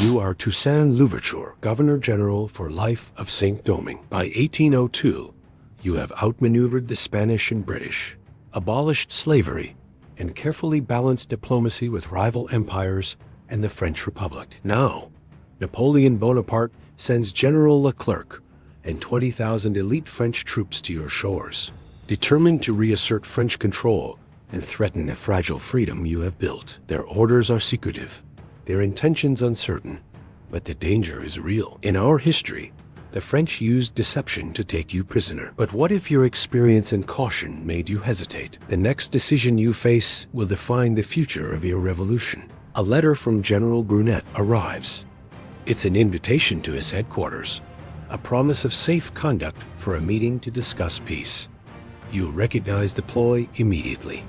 You are Toussaint Louverture, Governor-General for life of Saint-Domingue. By 1802, you have outmaneuvered the Spanish and British, abolished slavery, and carefully balanced diplomacy with rival empires and the French Republic. Now, Napoleon Bonaparte sends General Leclerc and 20,000 elite French troops to your shores, determined to reassert French control and threaten the fragile freedom you have built. Their orders are secretive, their intentions uncertain, but the danger is real. In our history, the French used deception to take you prisoner. But what if your experience and caution made you hesitate? The next decision you face will define the future of your revolution. A letter from General Brunet arrives. It's an invitation to his headquarters, a promise of safe conduct for a meeting to discuss peace. You recognize the ploy immediately.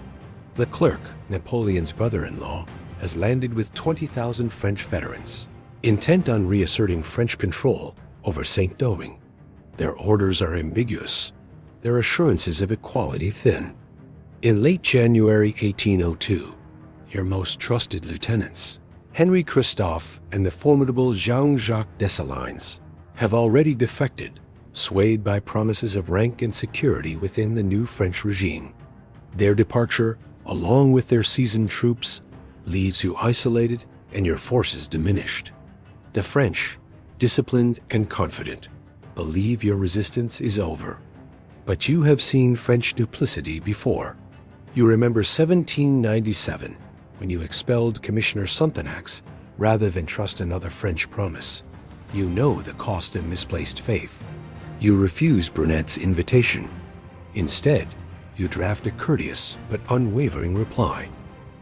Leclerc, Napoleon's brother-in-law, has landed with 20,000 French veterans, intent on reasserting French control over Saint-Domingue. Their orders are ambiguous, their assurances of equality thin. In late January 1802, your most trusted lieutenants, Henry Christophe and the formidable Jean-Jacques Dessalines, have already defected, swayed by promises of rank and security within the new French regime. Their departure, along with their seasoned troops, leaves you isolated and your forces diminished. The French, disciplined and confident, believe your resistance is over. But you have seen French duplicity before. You remember 1797, when you expelled Commissioner Sonthonax rather than trust another French promise. You know the cost of misplaced faith. You refuse Brunet's invitation. Instead, you draft a courteous but unwavering reply,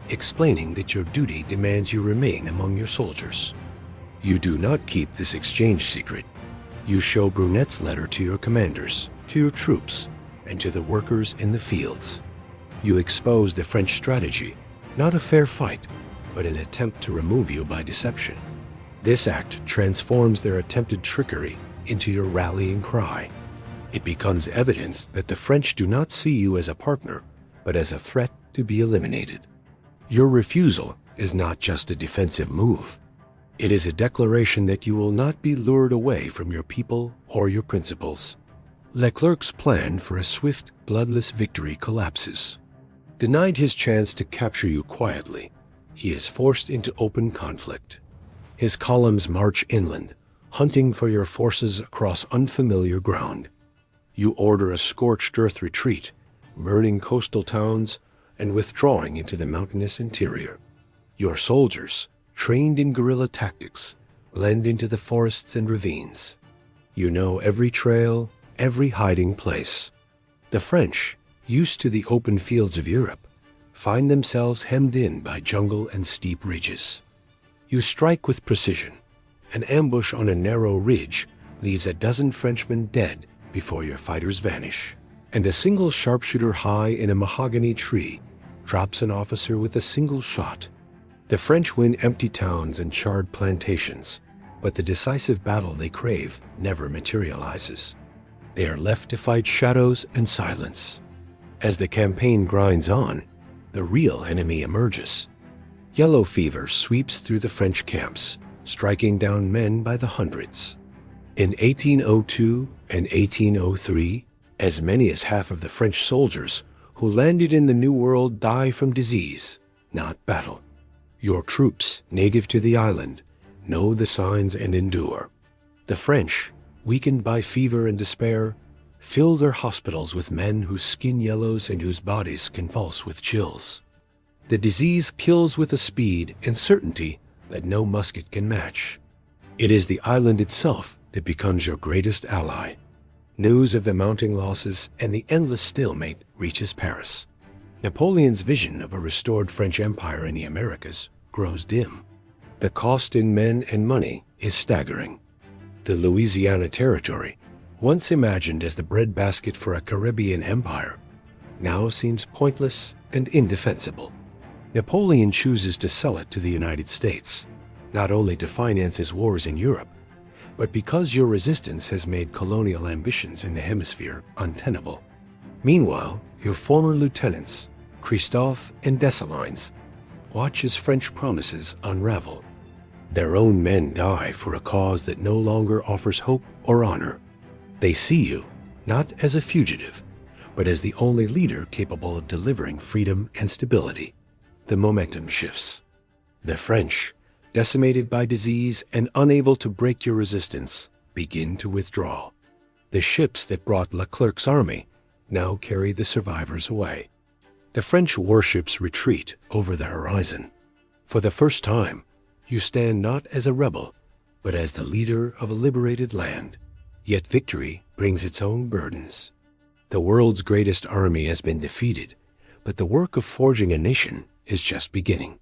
explaining that your duty demands you remain among your soldiers. You do not keep this exchange secret. You show Brunet's letter to your commanders, to your troops, and to the workers in the fields. You expose the French strategy, not a fair fight, but an attempt to remove you by deception. This act transforms their attempted trickery into your rallying cry. It becomes evidence that the French do not see you as a partner, but as a threat to be eliminated. Your refusal is not just a defensive move. It is a declaration that you will not be lured away from your people or your principles. Leclerc's plan for a swift, bloodless victory collapses. Denied his chance to capture you quietly, he is forced into open conflict. His columns march inland, hunting for your forces across unfamiliar ground. You order a scorched earth retreat, burning coastal towns and withdrawing into the mountainous interior. Your soldiers, trained in guerrilla tactics, blend into the forests and ravines. You know every trail, every hiding place. The French, used to the open fields of Europe, find themselves hemmed in by jungle and steep ridges. You strike with precision. An ambush on a narrow ridge leaves a dozen Frenchmen dead before your fighters vanish, and a single sharpshooter high in a mahogany tree drops an officer with a single shot. The French win empty towns and charred plantations, but the decisive battle they crave never materializes. They are left to fight shadows and silence. As the campaign grinds on, the real enemy emerges. Yellow fever sweeps through the French camps, striking down men by the hundreds. In 1802 and 1803, as many as half of the French soldiers who landed in the New World die from disease, not battle. Your troops, native to the island, know the signs and endure. The French, weakened by fever and despair, fill their hospitals with men whose skin yellows and whose bodies convulse with chills. The disease kills with a speed and certainty that no musket can match. It is the island itself that becomes your greatest ally. News of the mounting losses and the endless stalemate reaches Paris. Napoleon's vision of a restored French Empire in the Americas grows dim. The cost in men and money is staggering. The Louisiana Territory, once imagined as the breadbasket for a Caribbean empire, now seems pointless and indefensible. Napoleon chooses to sell it to the United States, not only to finance his wars in Europe, but because your resistance has made colonial ambitions in the hemisphere untenable. Meanwhile, your former lieutenants, Christophe and Dessalines, watch as French promises unravel. Their own men die for a cause that no longer offers hope or honor. They see you, not as a fugitive, but as the only leader capable of delivering freedom and stability. The momentum shifts. The French, decimated by disease and unable to break your resistance, begin to withdraw. The ships that brought Leclerc's army now carry the survivors away. The French warships retreat over the horizon. For the first time, you stand not as a rebel, but as the leader of a liberated land. Yet victory brings its own burdens. The world's greatest army has been defeated, but the work of forging a nation is just beginning.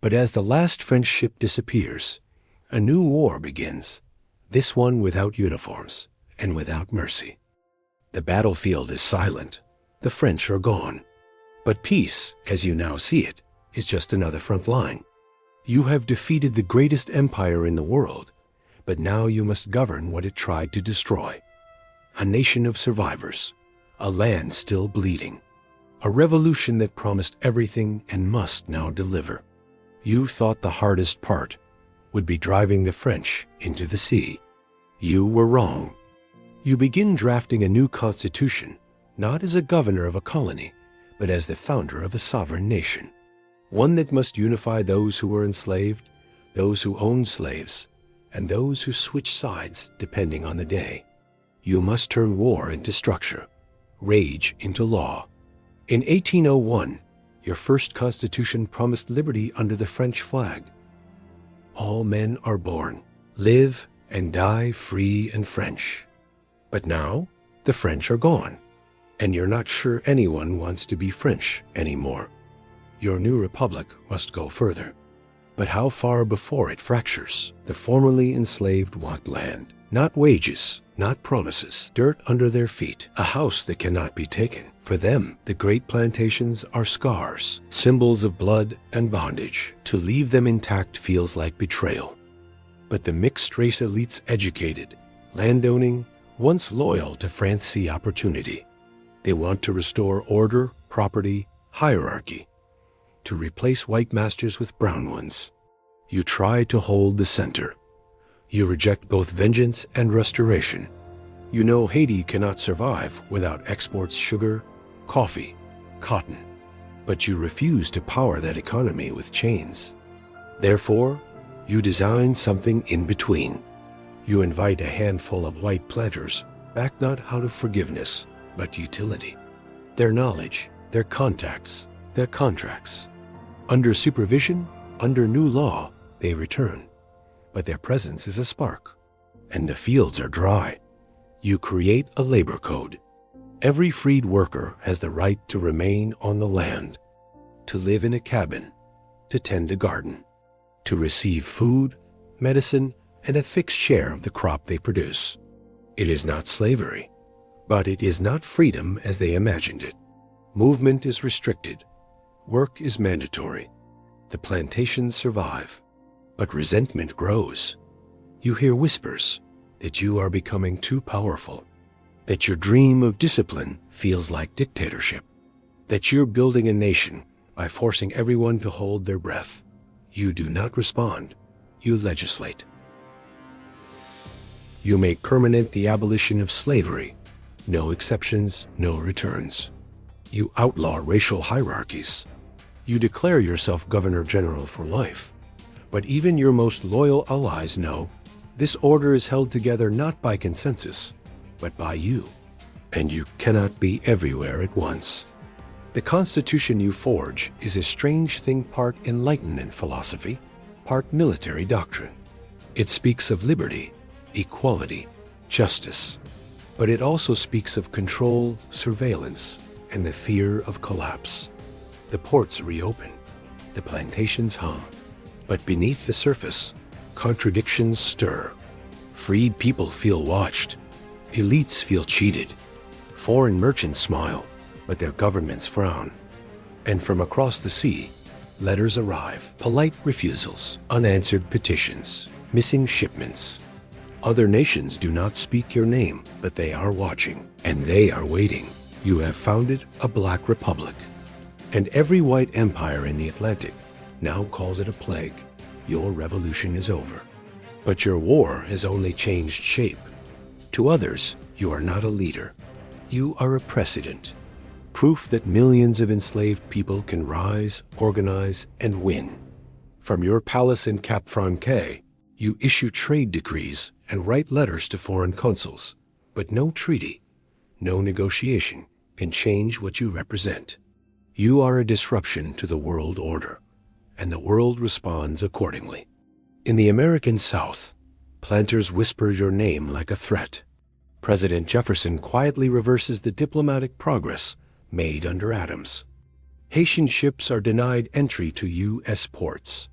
But as the last French ship disappears, a new war begins, this one without uniforms and without mercy. The battlefield is silent. The French are gone. But peace, as you now see it, is just another front line. You have defeated the greatest empire in the world, but now you must govern what it tried to destroy. A nation of survivors, a land still bleeding, a revolution that promised everything and must now deliver. You thought the hardest part would be driving the French into the sea. You were wrong. You begin drafting a new constitution, not as a governor of a colony, but as the founder of a sovereign nation. One that must unify those who were enslaved, those who owned slaves, and those who switch sides depending on the day. You must turn war into structure, rage into law. In 1801, your first constitution promised liberty under the French flag. All men are born, live and die free and French. But now, the French are gone, and you're not sure anyone wants to be French anymore. Your new republic must go further. But how far before it fractures? The formerly enslaved want land, not wages, not promises, dirt under their feet, a house that cannot be taken. For them, the great plantations are scars, symbols of blood and bondage. To leave them intact feels like betrayal. But the mixed-race elites educated, landowning, once loyal to France see opportunity. They want to restore order, property, hierarchy, to replace white masters with brown ones. You try to hold the center. You reject both vengeance and restoration. You know Haiti cannot survive without exports sugar, coffee, cotton. But you refuse to power that economy with chains. Therefore, you design something in between. You invite a handful of white planters back not out of forgiveness, but utility. Their knowledge, their contacts, their contracts. Under supervision, under new law, they return. But their presence is a spark, and the fields are dry. You create a labor code. Every freed worker has the right to remain on the land, to live in a cabin, to tend a garden, to receive food, medicine, and a fixed share of the crop they produce. It is not slavery, but it is not freedom as they imagined it. Movement is restricted. Work is mandatory. The plantations survive, but resentment grows. You hear whispers that you are becoming too powerful, that your dream of discipline feels like dictatorship, that you're building a nation by forcing everyone to hold their breath. You do not respond. You legislate. You make permanent the abolition of slavery. No exceptions, no returns. You outlaw racial hierarchies. You declare yourself Governor General for life. But even your most loyal allies know this order is held together not by consensus, but by you. And you cannot be everywhere at once. The Constitution you forge is a strange thing, part Enlightenment philosophy, part military doctrine. It speaks of liberty, equality, justice, but it also speaks of control, surveillance, and the fear of collapse. The ports reopen, the plantations hum, but beneath the surface, contradictions stir. Freed people feel watched, elites feel cheated, foreign merchants smile, but their governments frown. And from across the sea, letters arrive, polite refusals, unanswered petitions, missing shipments. Other nations do not speak your name, but they are watching, and they are waiting. You have founded a black republic, and every white empire in the Atlantic now calls it a plague. your revolution is over. But your war has only changed shape. To others, you are not a leader. You are a precedent. Proof that millions of enslaved people can rise, organize, and win. From your palace in Cap Franque, you issue trade decrees and write letters to foreign consuls. But no treaty, no negotiation can change what you represent. You are a disruption to the world order, and the world responds accordingly. In the American South, planters whisper your name like a threat. President Jefferson quietly reverses the diplomatic progress made under Adams. Haitian ships are denied entry to U.S. ports.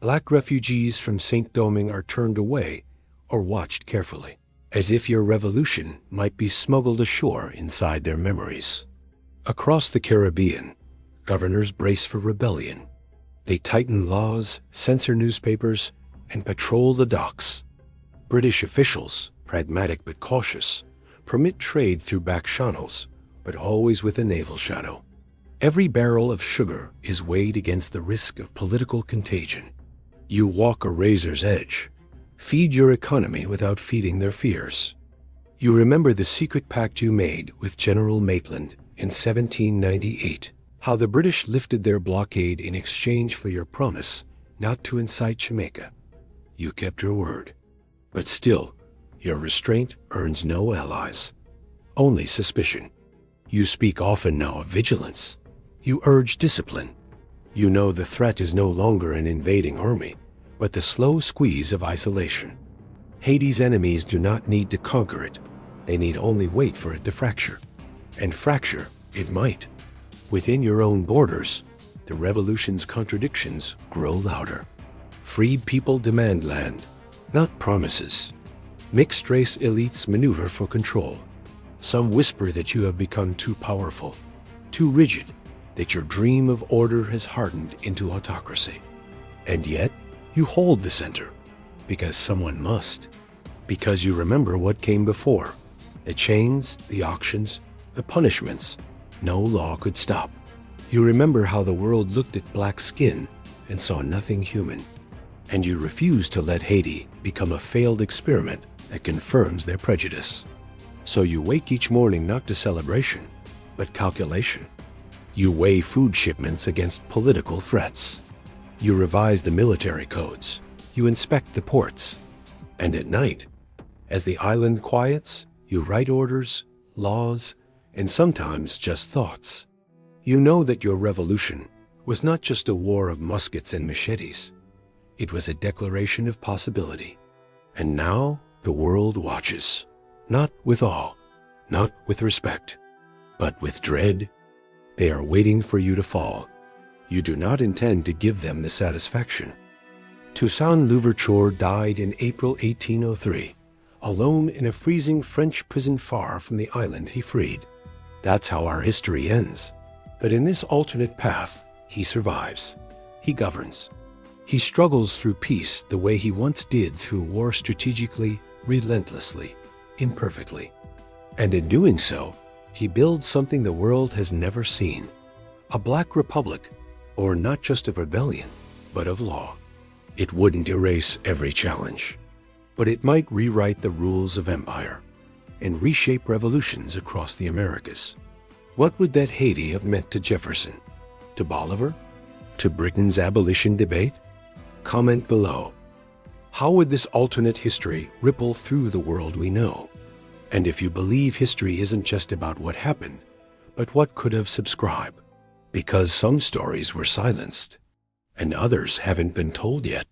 Black refugees from Saint-Domingue are turned away or watched carefully, as if your revolution might be smuggled ashore inside their memories. Across the Caribbean, governors brace for rebellion. They tighten laws, censor newspapers, and patrol the docks. British officials, pragmatic but cautious, permit trade through back channels, but always with a naval shadow. Every barrel of sugar is weighed against the risk of political contagion. You walk a razor's edge, feed your economy without feeding their fears. You remember the secret pact you made with General Maitland in 1798, how the British lifted their blockade in exchange for your promise not to incite Jamaica. You kept your word. But still, your restraint earns no allies, only suspicion. You speak often now of vigilance. You urge discipline. You know the threat is no longer an invading army, but the slow squeeze of isolation. Haiti's enemies do not need to conquer it. They need only wait for it to fracture. And fracture it might. Within your own borders, the revolution's contradictions grow louder. Freed people demand land, not promises. Mixed-race elites maneuver for control. Some whisper that you have become too powerful, too rigid, that your dream of order has hardened into autocracy. And yet, you hold the center, because someone must. Because you remember what came before. The chains, the auctions, the punishments. No law could stop. You remember how the world looked at black skin and saw nothing human. And you refuse to let Haiti become a failed experiment that confirms their prejudice. So you wake each morning not to celebration, but calculation. You weigh food shipments against political threats. You revise the military codes. You inspect the ports. And at night, as the island quiets, you write orders, laws, and sometimes just thoughts. You know that your revolution was not just a war of muskets and machetes. It was a declaration of possibility. And now the world watches, not with awe, not with respect, but with dread. They are waiting for you to fall. You do not intend to give them the satisfaction. Toussaint Louverture died in April 1803, alone in a freezing French prison far from the island he freed. That's how our history ends. But in this alternate path, he survives. He governs. He struggles through peace the way he once did through war, strategically, relentlessly, imperfectly. And in doing so, he builds something the world has never seen. A black republic, or not just of rebellion, but of law. It wouldn't erase every challenge, but it might rewrite the rules of empire and reshape revolutions across the Americas. What would that Haiti have meant to Jefferson? To Bolivar? To Britain's abolition debate? Comment below. How would this alternate history ripple through the world we know? And if you believe history isn't just about what happened, but what could have, subscribe. Because some stories were silenced, and others haven't been told yet.